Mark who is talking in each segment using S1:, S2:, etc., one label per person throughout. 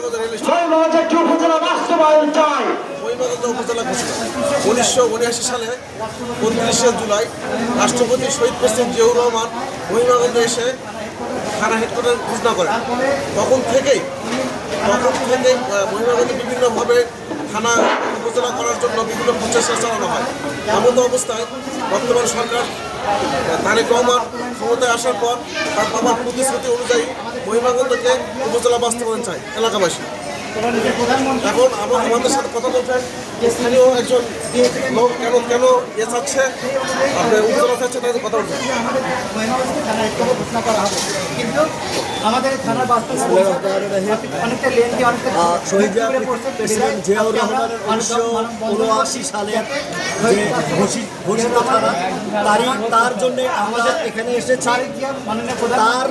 S1: উপজেলা ঘোষণা 1979 সালে 29শে জুলাই রাষ্ট্রপতি শহীদ প্রেসিডেন্ট জিয়াউর রহমান মহিমাগঞ্জে এসে থানা হেডকোয়ার্টার ঘোষণা করেন। তখন থেকেই মহিমাগঞ্জে বিভিন্নভাবে থানা উপজেলা করার জন্য বিভিন্ন প্রচেষ্টা চালানো হয়। এমন অবস্থায় বর্তমান সরকার তারেক রহমান ক্ষমতায় আসার পর তার বাবার প্রতিশ্রুতি অনুযায়ী মহিমাগঞ্জকে উপজেলা বাস্তবায়ন চায় এলাকাবাসী। এখন আমাদের সাথে কথা বলছেন স্থানীয় একজন লোক কেন চাচ্ছে আপনার উপজেলা চাচ্ছে তাদের কথা বলছেন।
S2: কিন্তু আমাদের থানার বাস্তবায়ন অনেকটা লেন্থি,
S3: শহীদ প্রেসিডেন্ট জিয়াউর রহমানের 1979 সালে যে ঘোষিত থানা তার জন্য আমরা এখানে এসেছি তার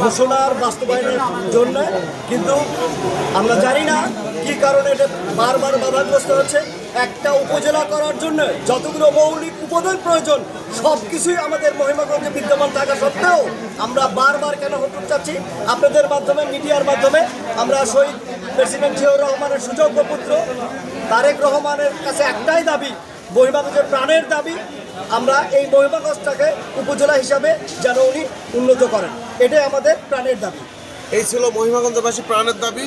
S3: ঘোষণার বাস্তবায়নের জন্য। কিন্তু আমরা জানি না কি কারণে এটা বারবার বাধাগ্রস্ত হচ্ছে। একটা উপজেলা করার জন্য যতগুলো মৌলিক উপাদান প্রয়োজন সব কিছুই আমাদের মহিমাগঞ্জে বিদ্যমান থাকা সত্ত্বেও আমরা বারবার কেন হোটেল চাচ্ছি আপনাদের মাধ্যমে, মিডিয়ার মাধ্যমে। আমরা শহীদ প্রেসিডেন্ট জিয়াউর রহমানের সুযোগ্য পুত্র তারেক রহমানের কাছে একটাই দাবি, মহিমাগঞ্জের প্রাণের দাবি, আমরা এই মহিমাগঞ্জটাকে উপজেলা হিসাবে যেন উনি উন্নত করেন, এটাই আমাদের প্রাণের দাবি।
S1: এই ছিল মহিমাগঞ্জবাসী প্রাণের দাবি।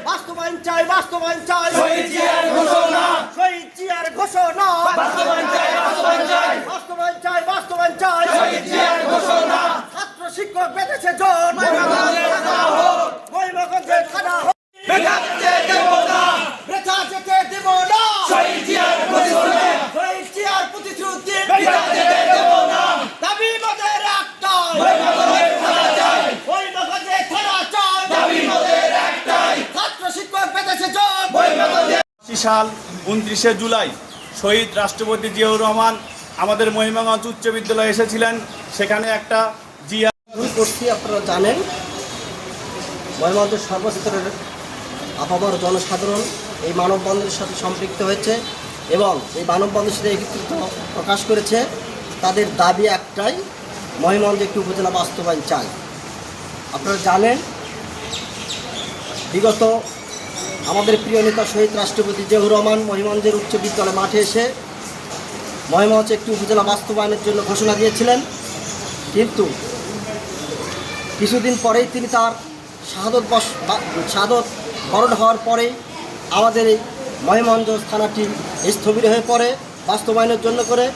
S2: বাস্তবায়ন চাই, বাস্তবায়ন চাই, শহীদ জিয়ার ঘোষণা, শহীদ জিয়ার ঘোষণা, বাস্তবায়ন চাই, বাস্তবায়ন চাই, বাস্তবায়ন চাই, বাস্তবায়ন চাই, শহীদ জিয়ার ঘোষণা। ছাত্র শিক্ষক বেঁধেছে জোর, মহিমাগঞ্জের থানা বৃথা যেতে দেব না, শহীদ জিয়ার ঘোষণা, শহীদ জিয়ার প্রতিশ্রুতি বৃথা যেতে দেব না। দাবি মোদের একটাই, মহিমাগঞ্জের থানা চাই, মহিমাগঞ্জের থানা চাই, দাবি মোদের একটাই। ছাত্র শিক্ষক বেঁধেছে জোর, মহিমাগঞ্জের।
S4: সাল 29শে জুলাই শহীদ রাষ্ট্রপতি জিয়াউর রহমান আমাদের মহিমাগঞ্জ উচ্চ বিদ্যালয়ে এসেছিলেন। সেখানে একটা জিয়া
S3: করছি। আপনারা জানেন মহিমাগঞ্জের সর্বস্তরের আপামর জনসাধারণ এই মানববন্ধনের সাথে সম্পৃক্ত হয়েছে এবং এই মানববন্ধনের সাথে একত্রিত প্রকাশ করেছে। তাদের দাবি একটাই, মহিমাগঞ্জে একটি উপজেলা বাস্তবায়ন চাই। আপনারা জানেন বিগত আমাদের প্রিয় নেতা শহীদ রাষ্ট্রপতি জিয়াউর রহমান মহিমাগঞ্জের উচ্চ বিদ্যালয় মাঠে এসে মহিমাগঞ্জে একটি উপজেলা বাস্তবায়নের জন্য ঘোষণা দিয়েছিলেন। কিন্তু কিছুদিন পরেই তিনি তার শাহাদত বরণ হওয়ার পরেই আমাদের এই মহিমাগঞ্জ থানাটি স্থবির হয়ে পড়ে বাস্তবায়নের জন্য করে।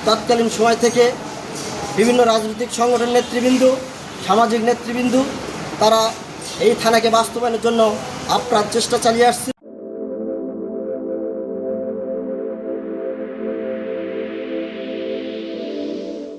S3: তৎকালীন সময় থেকে বিভিন্ন রাজনৈতিক সংগঠনের নেতৃবৃন্দ, সামাজিক নেতৃবৃন্দ তারা এই থানাকে বাস্তবায়নের জন্য আপ্রাণ চেষ্টা চালিয়ে আসছিল।